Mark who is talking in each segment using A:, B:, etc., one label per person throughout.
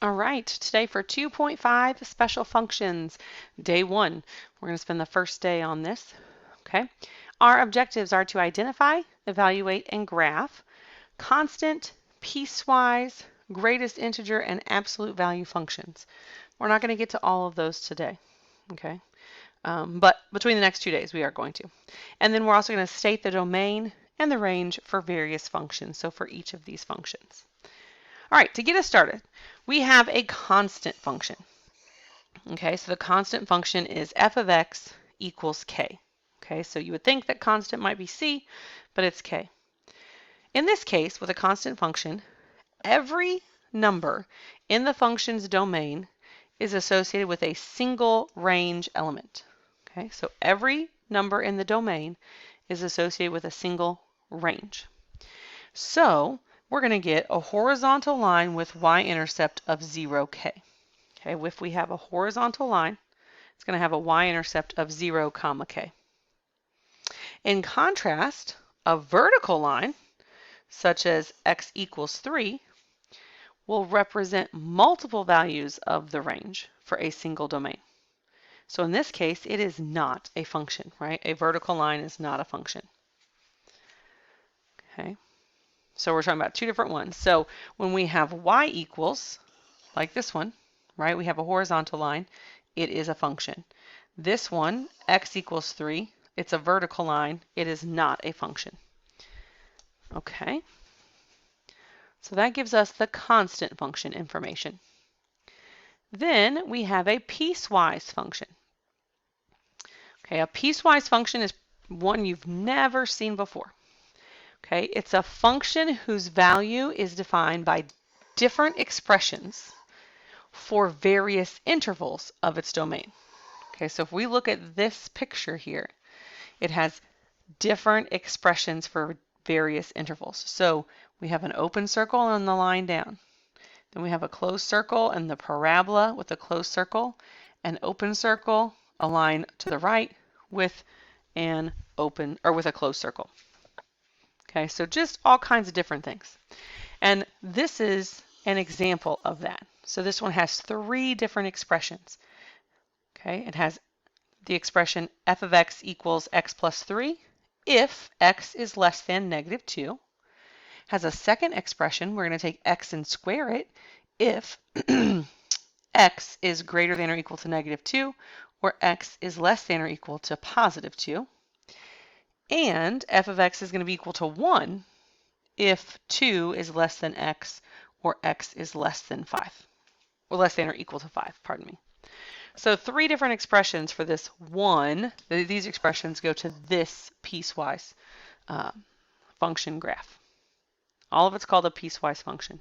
A: All right, today for 2.5 special functions, day 1. We're going to spend the first day on this. Okay. Our objectives are to identify, evaluate, and graph constant, piecewise, greatest integer, and absolute value functions. We're not going to get to all of those today. Okay. But between the next 2 days, we are going to. And then we're also going to state the domain and the range for various functions, so for each of these functions. All right, to get us started, we have a constant function. Okay, so the constant function is f of x equals k. Okay, so you would think that constant might be c, but it's k. In this case, with a constant function, every number in the function's domain is associated with a single range element. Okay, so every number in the domain is associated with a single range. So we're going to get a horizontal line with y-intercept of 0k. Okay, if we have a horizontal line, it's going to have a y-intercept of 0, k. In contrast, a vertical line, such as x equals 3, will represent multiple values of the range for a single domain. So in this case, it is not a function, right? A vertical line is not a function. Okay. So we're talking about two different ones. So when we have y equals, like this one, right, we have a horizontal line, it is a function. This one, x equals 3, it's a vertical line, it is not a function. Okay, so that gives us the constant function information. Then we have a piecewise function. Okay, a piecewise function is one you've never seen before. Okay, it's a function whose value is defined by different expressions for various intervals of its domain. Okay, so if we look at this picture here, it has different expressions for various intervals. So we have an open circle and the line down. Then we have a closed circle and the parabola with a closed circle, an open circle, a line to the right with an open or with a closed circle. Okay, so just all kinds of different things. And this is an example of that. So this one has 3 different expressions. Okay, it has the expression f of x equals x plus 3 if x is less than negative 2. Has a second expression, we're going to take x and square it if x is greater than or equal to negative 2 or x is less than or equal to positive 2. And f of x is going to be equal to 1 if 2 is less than x or x is less than 5, or less than or equal to 5, pardon me. So 3 different expressions for this one. These expressions go to this piecewise function graph. All of it's called a piecewise function.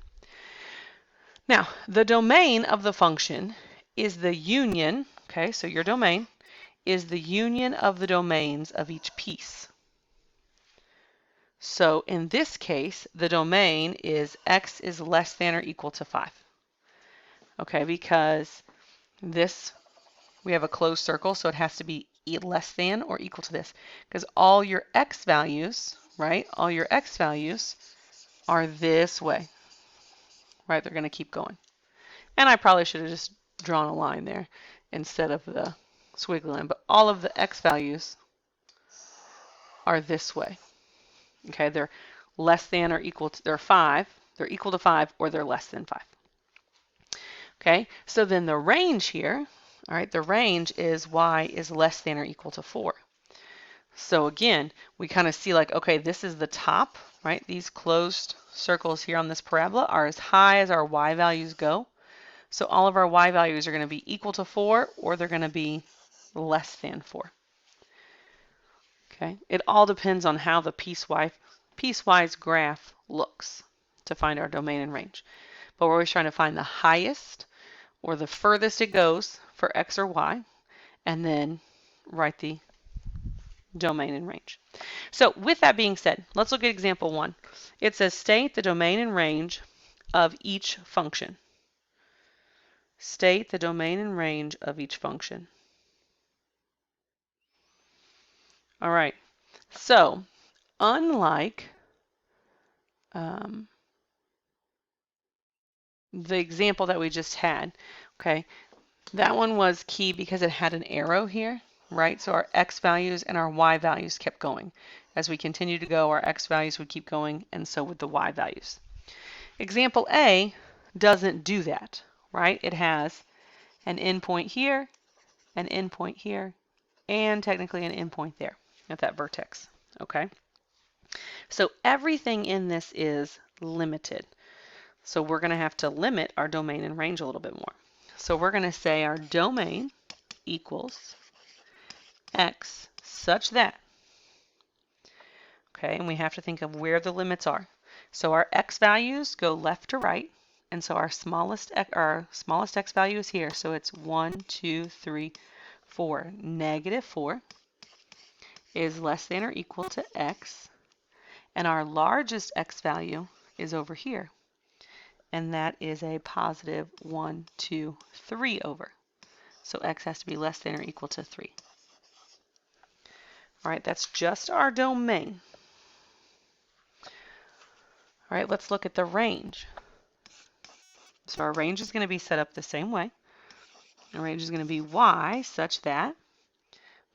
A: Now, the domain of the function is the union, okay, so your domain is the union of the domains of each piece. So in this case, the domain is x is less than or equal to 5. Okay, because this, we have a closed circle, so it has to be less than or equal to this. Because all your x values, right, all your x values are this way. Right, they're going to keep going. And I probably should have just drawn a line there instead of the squiggly line. But all of the x values are this way. Okay, they're less than or equal to, they're 5, they're equal to 5, or they're less than 5. Okay, so then the range here, all right, the range is y is less than or equal to 4. So again, we kind of see like, okay, this is the top, right? These closed circles here on this parabola are as high as our y values go. So all of our y values are going to be equal to 4 or they're going to be less than 4. Okay, it all depends on how the piecewise graph looks to find our domain and range. But we're always trying to find the highest or the furthest it goes for x or y, and then write the domain and range. So with that being said, let's look at example 1. It says state the domain and range of each function. State the domain and range of each function. All right, so unlike the example that we just had, okay, that one was key because it had an arrow here, right? So our x values and our y values kept going. As we continue to go, our x values would keep going, and so would the y values. Example A doesn't do that, right? It has an endpoint here, an endpoint here, and technically an endpoint there at that vertex, okay? So everything in this is limited. So we're going to have to limit our domain and range a little bit more. So we're going to say our domain equals x such that, okay, and we have to think of where the limits are. So our x values go left to right, and so our smallest x value is here. So it's 1, 2, 3, 4. Negative 4 is less than or equal to x, and our largest x value is over here, and that is a positive 1, 2, 3 over. So x has to be less than or equal to 3. All right, that's just our domain. All right, let's look at the range. So our range is going to be set up the same way. Our range is going to be y such that,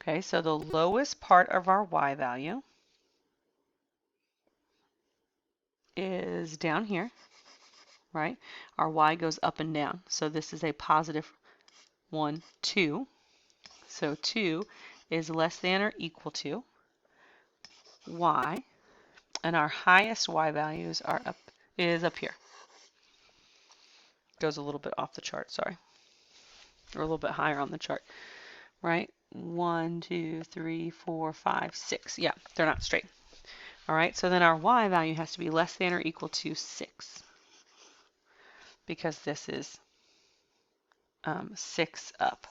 A: okay, so the lowest part of our y value is down here, right? Our y goes up and down. So this is a positive 1, 2. So 2 is less than or equal to y, and our highest y values are up here. Goes a little bit off the chart, sorry, or a little bit higher on the chart, right? 1, 2, 3, 4, 5, 6. Yeah, they're not straight. All right, so then our y value has to be less than or equal to 6, because this is 6 up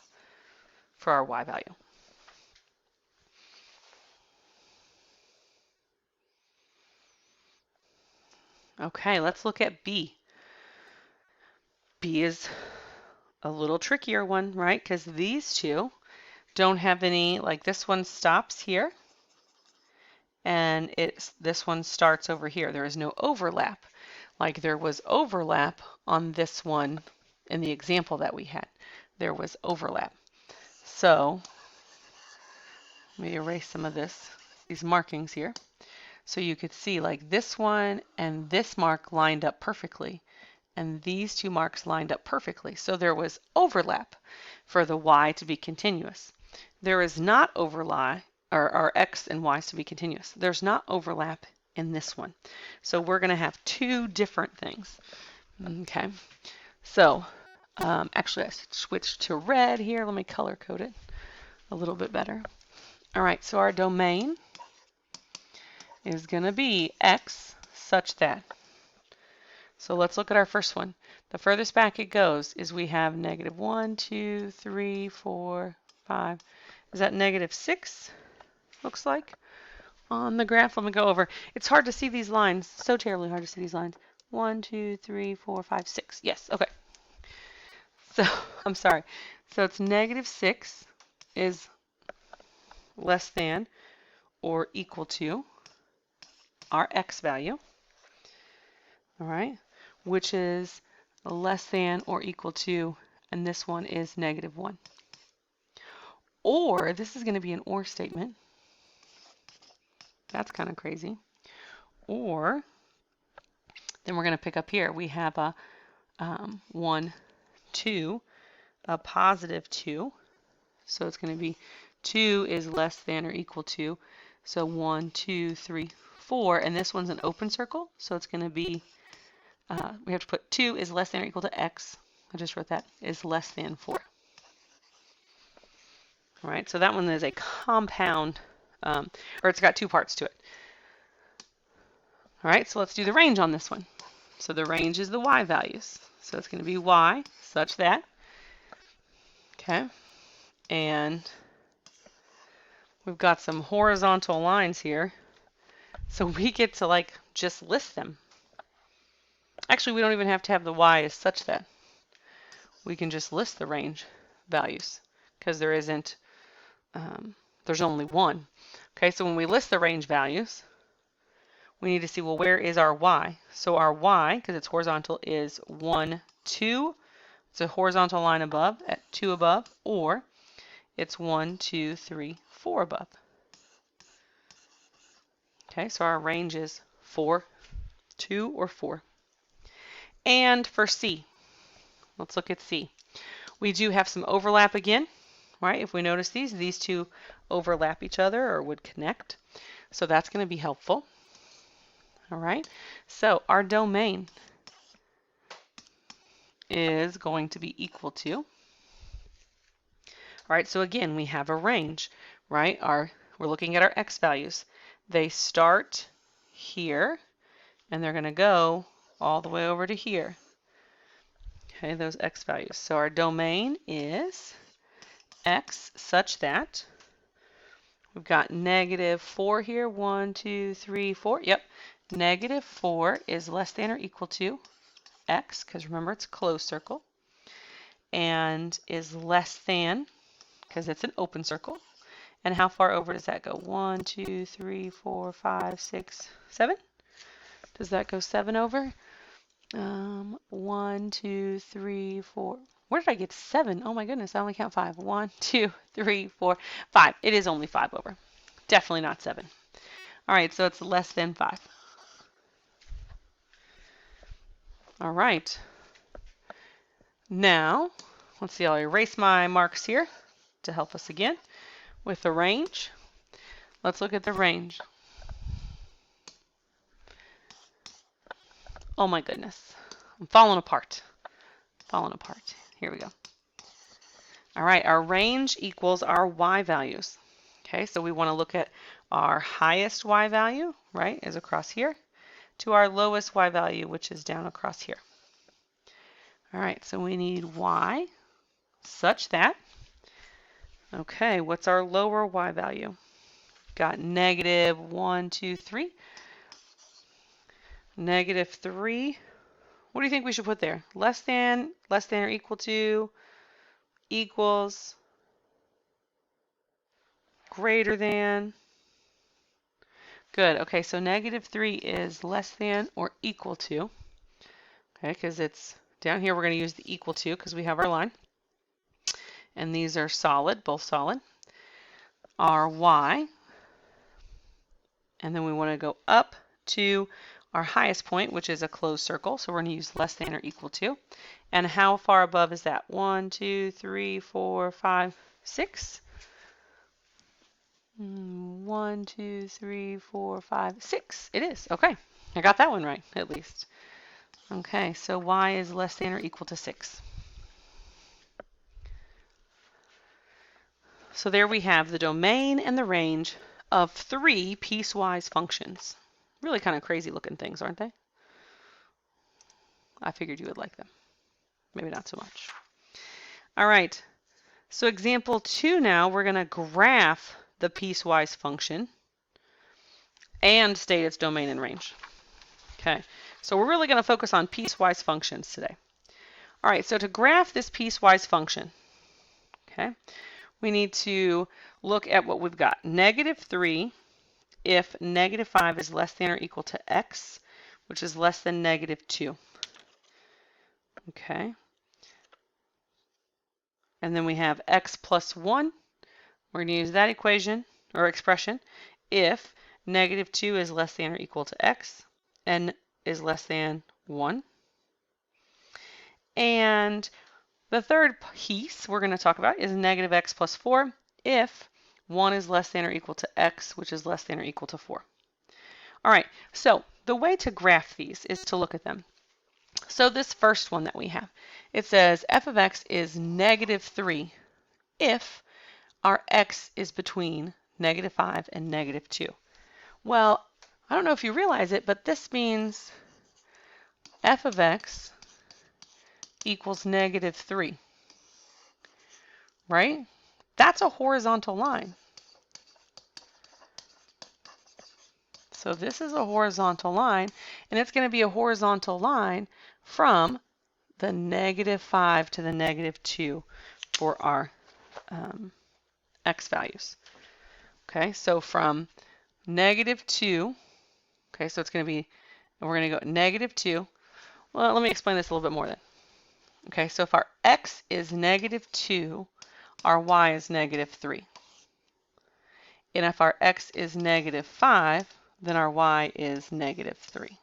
A: for our y value. Okay, let's look at B. B is a little trickier one, right? Because these two don't have any, like this one stops here, and this one starts over here. There is no overlap, like there was overlap on this one in the example that we had. There was overlap. So let me erase some of these markings here. So you could see like this one and this mark lined up perfectly, and these two marks lined up perfectly. So there was overlap for the y to be continuous. There is not overlap, or x and y's to be continuous. There's not overlap in this one. So we're going to have two different things. Okay, so actually I switched to red here. Let me color code it a little bit better. All right, so our domain is going to be x such that. So let's look at our first one. The furthest back it goes is we have negative 1, 2, 3, 4, 5. Is that negative 6? Looks like on the graph. Let me go over. It's hard to see these lines. So terribly hard to see these lines. 1, 2, 3, 4, 5, 6. Yes, okay. So I'm sorry. So it's negative 6 is less than or equal to our x value, all right, which is less than or equal to, and this one is negative 1. Or this is going to be an or statement. That's kind of crazy. Or then we're going to pick up here. We have a 1, 2, a positive 2. So it's going to be 2 is less than or equal to. So 1, 2, 3, 4. And this one's an open circle. So it's going to be, we have to put 2 is less than or equal to x. I just wrote that, is less than 4. All right, so that one is a compound, or it's got two parts to it. All right, so let's do the range on this one. So the range is the y values. So it's going to be y such that, okay, and we've got some horizontal lines here. So we get to like just list them. Actually, we don't even have to have the y as such that. We can just list the range values because there isn't, there's only one. Okay, so when we list the range values, we need to see, well, where is our y? So our y, because it's horizontal, is 1, 2, it's a horizontal line above at 2 above, or it's 1, 2, 3, 4 above. Okay, so our range is 4, 2, or 4. And for C, let's look at C. We do have some overlap again, right? If we notice these two overlap each other or would connect. So that's going to be helpful. All right, so our domain is going to be equal to, all right, so again, we have a range, right? We're looking at our x values. They start here, and they're going to go all the way over to here. Okay, those x values. So our domain is x such that we've got -4 here. 1, 2, 3, 4. Yep. -4 is less than or equal to x, because remember it's a closed circle, and is less than, because it's an open circle. And how far over does that go? 1, 2, 3, 4, 5, 6, 7? Does that go 7 over? 1, 2, 3, 4. Where did I get 7? Oh my goodness, I only count 5. 1, 2, 3, 4, 5. It is only 5 over. Definitely not 7. All right, so it's less than 5. All right. Now, let's see, I'll erase my marks here to help us again with the range. Let's look at the range. Oh my goodness, I'm falling apart. Falling apart. Here we go. All right, our range equals our y values. Okay, so we want to look at our highest y value, right, is across here, to our lowest y value, which is down across here. All right, so we need y such that, okay, what's our lower y value? Got -1, 2, 3. -3. What do you think we should put there? Less than or equal to, equals, greater than. Good. Okay, so -3 is less than or equal to. Okay, because it's down here, we're going to use the equal to because we have our line. And these are solid, both solid. Our y. And then we want to go up to our highest point, which is a closed circle. So we're going to use less than or equal to. And how far above is that? 1, 2, 3, 4, 5, 6. 1, 2, 3, 4, 5, 6. It is. Okay. I got that one right, at least. Okay, so y is less than or equal to 6. So there we have the domain and the range of 3 piecewise functions. Really kind of crazy looking things, aren't they? I figured you would like them. Maybe not so much. All right, so example 2 now, we're going to graph the piecewise function and state its domain and range. Okay, so we're really going to focus on piecewise functions today. All right, so to graph this piecewise function, okay, we need to look at what we've got. -3 if -5 is less than or equal to x, which is less than -2. Okay. And then we have x plus 1. We're going to use that equation or expression if -2 is less than or equal to x and is less than 1. And the third piece we're going to talk about is -x plus 4 if 1 is less than or equal to x, which is less than or equal to 4. All right, so the way to graph these is to look at them. So this first one that we have, it says f of x is -3 if our x is between -5 and -2. Well, I don't know if you realize it, but this means f of x equals -3, right? That's a horizontal line. So this is a horizontal line, and it's going to be a horizontal line from the -5 to the -2 for our x values. Okay, so from -2, okay, so it's going to be, and we're going to go -2. Well, let me explain this a little bit more then. Okay, so if our x is -2, our y is -3. And if our x is -5, then our y is -3.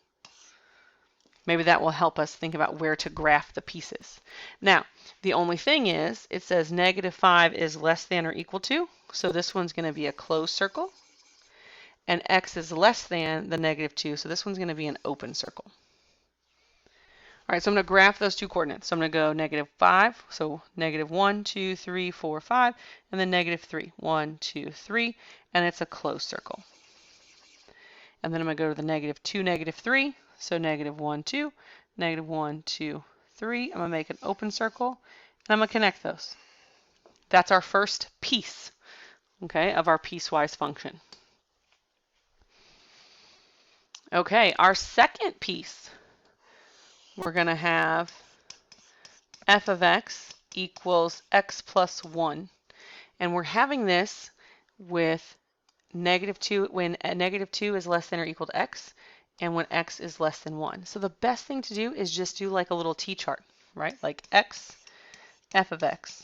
A: Maybe that will help us think about where to graph the pieces. Now, the only thing is, it says -5 is less than or equal to, so this one's going to be a closed circle. And x is less than the -2, so this one's going to be an open circle. All right, so I'm going to graph those two coordinates. So I'm going to go -5, so -1, 2, 3, 4, 5, and then -3, 1, 2, 3, and it's a closed circle. And then I'm going to go to the -2, -3, so -1, 2, -1, 2, 3. I'm going to make an open circle, and I'm going to connect those. That's our first piece, okay, of our piecewise function. Okay, our second piece, we're going to have f of x equals x plus 1. And we're having this with -2 when -2 is less than or equal to x, and when x is less than 1. So the best thing to do is just do like a little t-chart, right? Like x, f of x.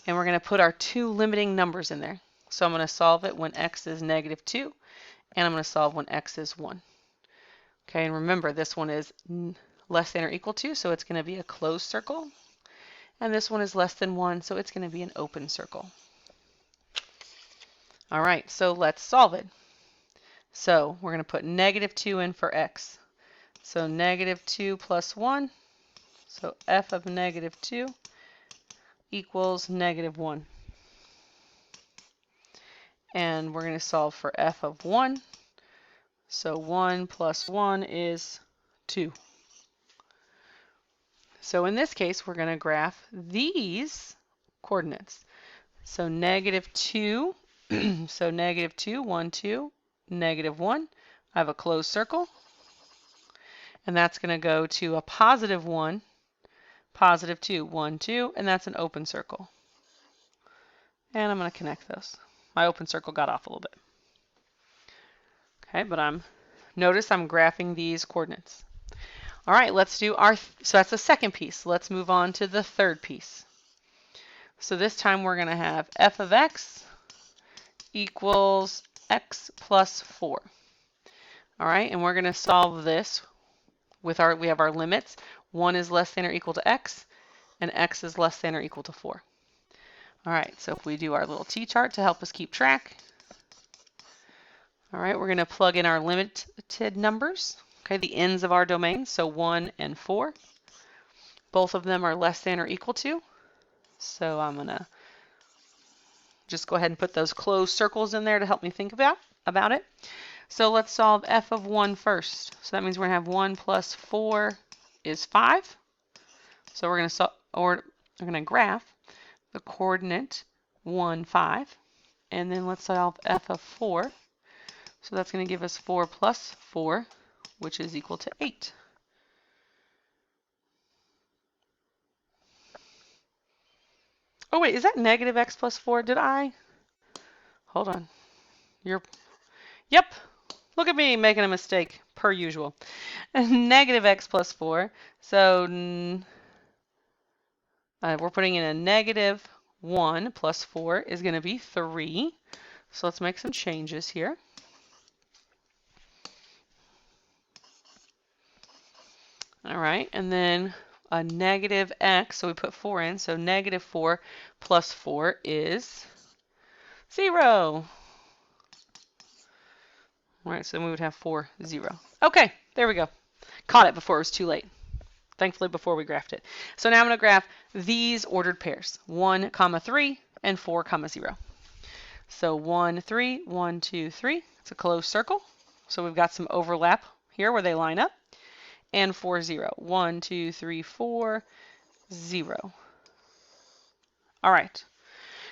A: And we're going to put our two limiting numbers in there. So I'm going to solve it when x is -2, and I'm going to solve when x is 1. Okay, and remember this one is less than or equal to, so it's going to be a closed circle. And this one is less than 1, so it's going to be an open circle. All right, so let's solve it. So we're going to put -2 in for x. So -2 plus 1, so f of -2 equals -1. And we're going to solve for f of 1. So 1 plus 1 is 2. So in this case, we're going to graph these coordinates. So -2, so -2, 1, 2, -1. I have a closed circle. And that's going to go to a +1, +2, 1, 2, and that's an open circle. And I'm going to connect those. My open circle got off a little bit. Okay, but notice I'm graphing these coordinates. All right, let's do so that's the second piece. Let's move on to the third piece. So this time we're going to have f of x equals x plus 4. All right, and we're going to solve this with we have our limits. 1 is less than or equal to x, and x is less than or equal to 4. All right, so if we do our little t-chart to help us keep track. All right, we're going to plug in our limited numbers, okay, the ends of our domain, so 1 and 4. Both of them are less than or equal to. So I'm going to just go ahead and put those closed circles in there to help me think about it. So let's solve f of 1 first. So that means we're going to have 1 plus 4 is 5. So we're going to graph the coordinate 1, 5. And then let's solve f of 4. So that's going to give us 4 plus 4, which is equal to 8. Oh wait, is that -x plus 4? Did I? Hold on. Yep. Look at me making a mistake, per usual. -x plus 4. So we're putting in a -1 plus 4 is going to be 3. So let's make some changes here. All right, and then a -x, so we put 4 in, so -4 plus 4 is 0. All right, so we would have 4, 0. Okay, there we go. Caught it before it was too late. Thankfully, before we graphed it. So now I'm going to graph these ordered pairs, 1, 3, and 4, 0. So 1, 3, 1, 2, 3. It's a closed circle. So we've got some overlap here where they line up. And 4, 0. 1, 2, 3, 4, 0. All right.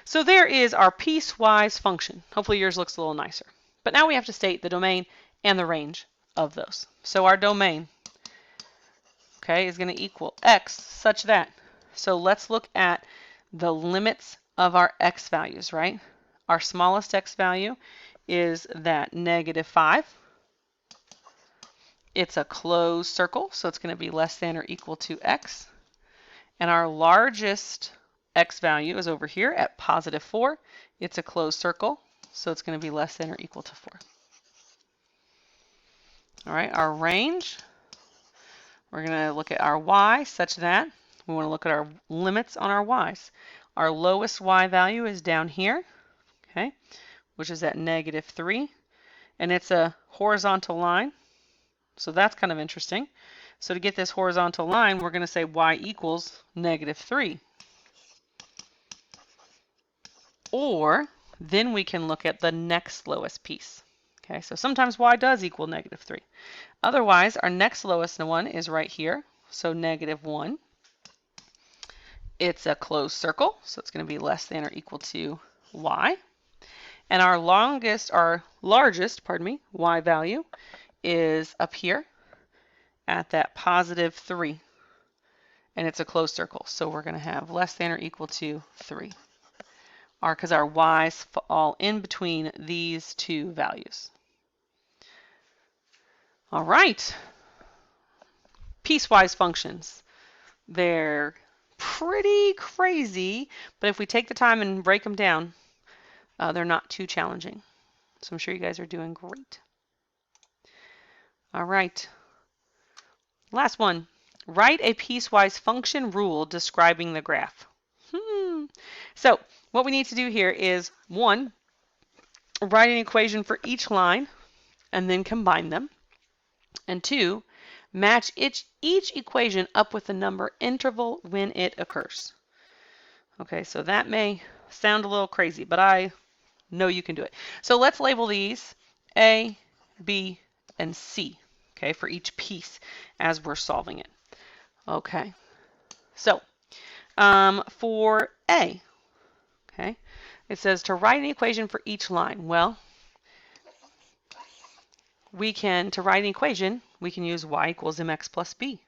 A: So there is our piecewise function. Hopefully yours looks a little nicer. But now we have to state the domain and the range of those. So our domain, okay, is going to equal x such that. So let's look at the limits of our x values, right? Our smallest x value is that -5. It's a closed circle, so it's going to be less than or equal to x. And our largest x value is over here at positive 4. It's a closed circle, so it's going to be less than or equal to 4. All right, our range, we're going to look at our y such that we want to look at our limits on our y's. Our lowest y value is down here, okay, which is at negative 3. And it's a horizontal line, so that's kind of interesting. So to get this horizontal line, we're going to say y equals negative 3. Or then we can look at the next lowest piece. Okay, so sometimes y does equal negative 3. Otherwise, our next lowest one is right here, so negative 1. It's a closed circle, so it's going to be less than or equal to y. And our largest, y value is up here at that positive 3. And it's a closed circle, so we're going to have less than or equal to 3. Because our y's fall in between these two values. All right. Piecewise functions. They're pretty crazy, but if we take the time and break them down, they're not too challenging. So I'm sure you guys are doing great. All right. Last one. Write a piecewise function rule describing the graph. So what we need to do here is, 1, write an equation for each line and then combine them. And 2, match each equation up with the number interval when it occurs. Okay, so that may sound a little crazy, but I know you can do it. So let's label these A, B, and C, okay, for each piece as we're solving it. Okay, so for A, okay, it says to write an equation for each line. Well, to write an equation, we can use y equals mx plus b.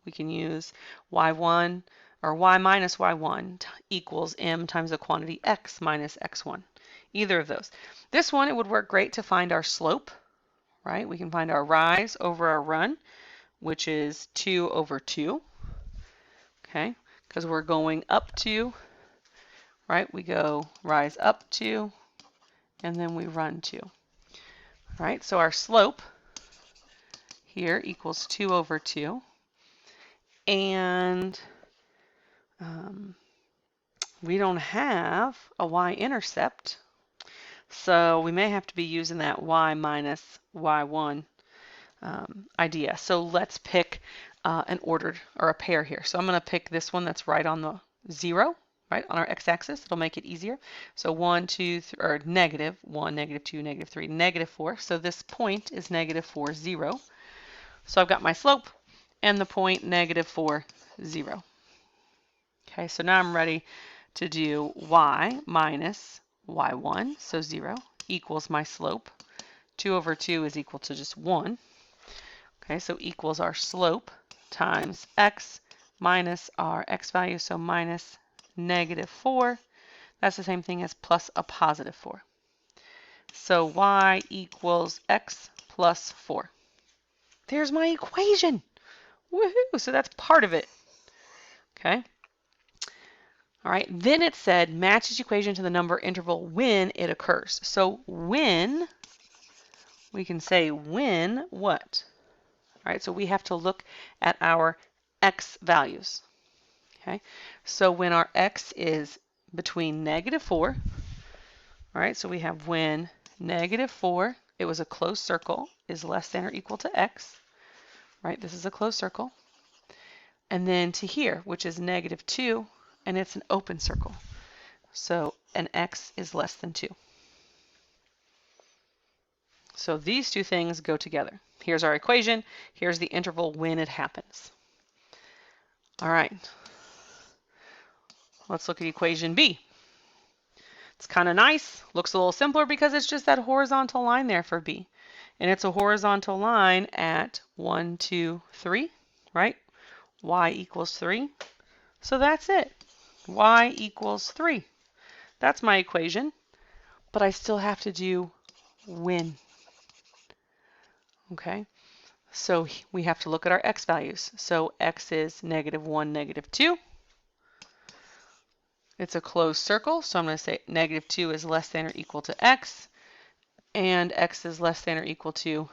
A: We can use y1 or y minus y1 equals m times the quantity x minus x1. Either of those. This one, it would work great to find our slope, right? We can find our rise over our run, which is 2 over 2, okay? Because we're going up 2, right? We go rise up 2, and then we run 2. All right, so our slope here equals 2 over 2. And we don't have a y-intercept, so we may have to be using that y minus y1 idea. So let's pick an ordered or a pair here. So I'm going to pick this one that's right on the 0, right on our x-axis. It'll make it easier. So 1, 2, or negative 1, negative 2, negative 3, negative 4. So this point is negative 4, 0. So I've got my slope and the point negative 4, 0. Okay, so now I'm ready to do y minus y1, so 0, equals my slope. 2 over 2 is equal to just 1. Okay, so equals our slope times x minus our x value, so minus negative 4. That's the same thing as plus a positive 4. So y equals x plus 4. There's my equation. Woohoo! So that's part of it. Okay. All right. Then it said match each equation to the number interval when it occurs. So when, we can say when what? All right. So we have to look at our x values. Okay. So when our x is between negative 4, all right. So we have when negative 4, it was a closed circle, is less than or equal to x. Right, this is a closed circle. And then to here, which is negative 2, and it's an open circle. So an x is less than 2. So these two things go together. Here's our equation. Here's the interval when it happens. All right. Let's look at equation B. It's kind of nice. Looks a little simpler because it's just that horizontal line there for B. And it's a horizontal line at 1, 2, 3, right? Y equals 3. So that's it. Y equals 3. That's my equation. But I still have to do when. Okay? So we have to look at our x values. So x is -1, -2. It's a closed circle, so I'm going to say -2 is less than or equal to x, and x is less than or equal to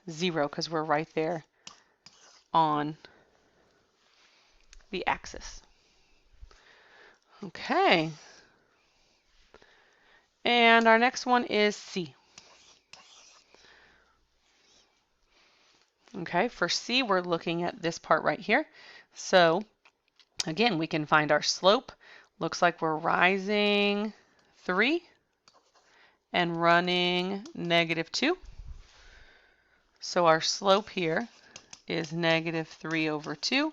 A: 0 because we're right there on the axis. Okay. And our next one is C. Okay, for C, we're looking at this part right here. So again, we can find our slope. Looks like we're rising 3 and running -2. So our slope here is -3/2.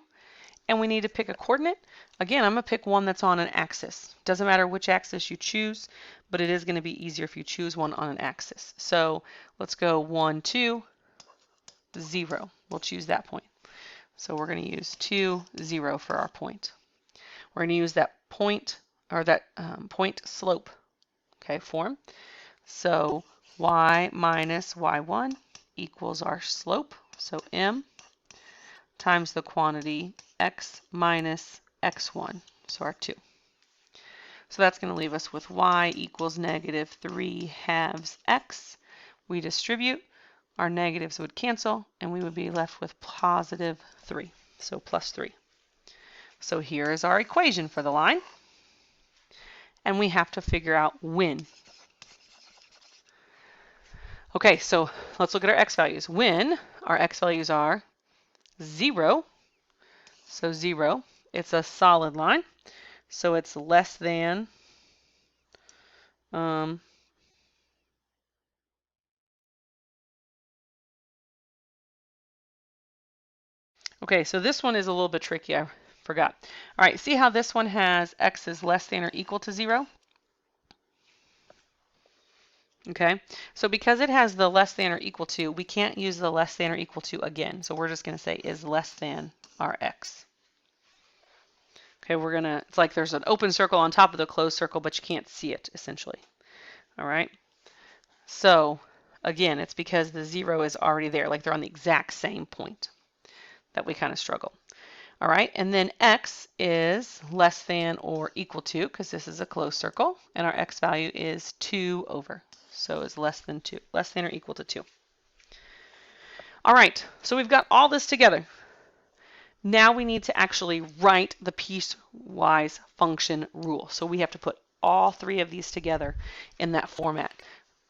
A: And we need to pick a coordinate. Again, I'm going to pick one that's on an axis. Doesn't matter which axis you choose, but it is going to be easier if you choose one on an axis. So let's go 1, 2, 0. We'll choose that point. So we're going to use 2, 0 for our point. We're going to use that point or that point slope, okay, form. So y minus y1 equals our slope. So m times the quantity x minus x1, so our 2. So that's going to leave us with y equals -3/2 x. We distribute, our negatives would cancel, and we would be left with +3, so +3. So here is our equation for the line, and we have to figure out when. Okay, so let's look at our x values. When our x values are 0, so 0, it's a solid line, so it's less than okay, so this one is a little bit tricky. I forgot. All right, see how this one has x is less than or equal to 0? Okay, so because it has the less than or equal to, we can't use the less than or equal to again. So we're just going to say is less than our x. Okay, we're going to, it's like there's an open circle on top of the closed circle, but you can't see it essentially. All right, so again, it's because the 0 is already there, like they're on the exact same point that we kind of struggle. All right, and then x is less than or equal to, because this is a closed circle, and our x value is 2/. So it's less than 2, less than or equal to 2. All right, so we've got all this together. Now we need to actually write the piecewise function rule. So we have to put all 3 of these together in that format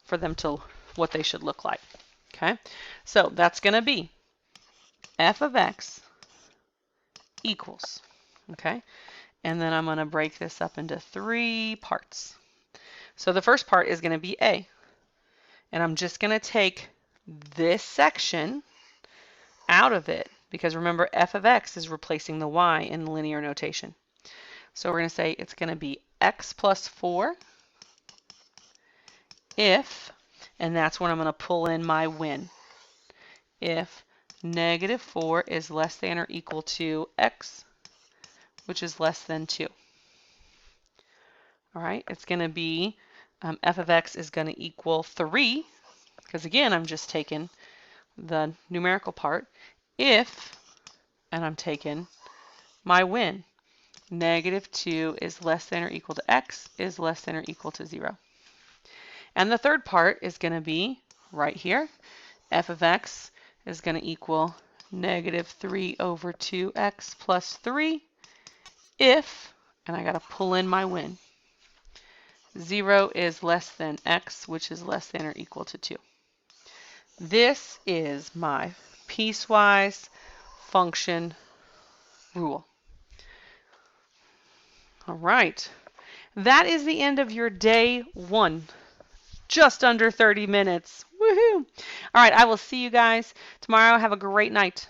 A: for them to what they should look like. Okay, so that's going to be f of x equals, okay, and then I'm going to break this up into 3 parts. So the first part is going to be a, and I'm just going to take this section out of it because remember f of x is replacing the y in linear notation. So we're going to say it's going to be x plus 4 if, and that's when I'm going to pull in my when, if -4 is less than or equal to x, which is less than 2. All right, it's going to be f of x is going to equal 3, because again, I'm just taking the numerical part, if, and I'm taking my when, -2 is less than or equal to x is less than or equal to 0. And the third part is going to be right here, f of x is going to equal -3/2x plus 3 if, and I got to pull in my when, 0 is less than x, which is less than or equal to 2. This is my piecewise function rule. All right, that is the end of your day 1. Just under 30 minutes. Woohoo! All right, I will see you guys tomorrow. Have a great night.